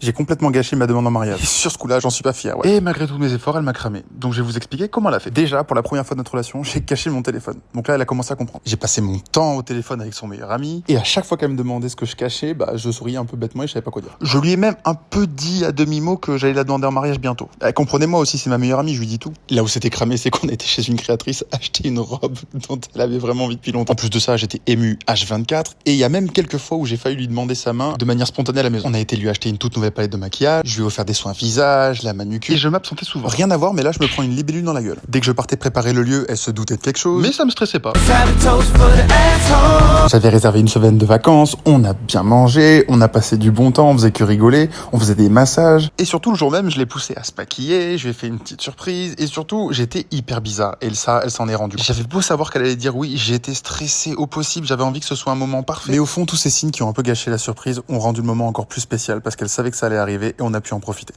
J'ai complètement gâché ma demande en mariage. Et sur ce coup-là, j'en suis pas fier, ouais. Et malgré tous mes efforts, elle m'a cramé. Donc je vais vous expliquer comment elle a fait. Déjà, pour la première fois de notre relation, j'ai caché mon téléphone. Donc là, elle a commencé à comprendre. J'ai passé mon temps au téléphone avec son meilleur ami. Et à chaque fois qu'elle me demandait ce que je cachais, je souriais un peu bêtement et je savais pas quoi dire. Je lui ai même un peu dit à demi-mot que j'allais la demander en mariage bientôt. Comprenez-moi aussi, c'est ma meilleure amie, je lui dis tout. Là où c'était cramé, c'est qu'on était chez une créatrice acheter une robe dont elle avait vraiment envie depuis longtemps. En plus de ça, j'étais ému H24. Et il y a même quelques fois où j'ai failli lui demander sa main de manière spontanée à la maison. On a été lui acheter une toute nouvelle palette de maquillage, je lui ai offert des soins visage, la manucure, et je m'absentais souvent. Rien à voir, mais là, je me prends une libellule dans la gueule. Dès que je partais préparer le lieu, elle se doutait de quelque chose, mais ça me stressait pas. J'avais réservé une semaine de vacances, on a bien mangé, on a passé du bon temps, on faisait que rigoler, on faisait des massages, et surtout le jour même, je l'ai poussée à se maquiller, je lui ai fait une petite surprise, et surtout, j'étais hyper bizarre, et ça, elle s'en est rendue. J'avais beau savoir qu'elle allait dire oui, j'étais stressé au possible, j'avais envie que ce soit un moment parfait. Mais au fond, tous ces signes qui ont un peu gâché la surprise ont rendu le moment encore plus spécial, parce qu'elle savait que ça allait arriver, et on a pu en profiter.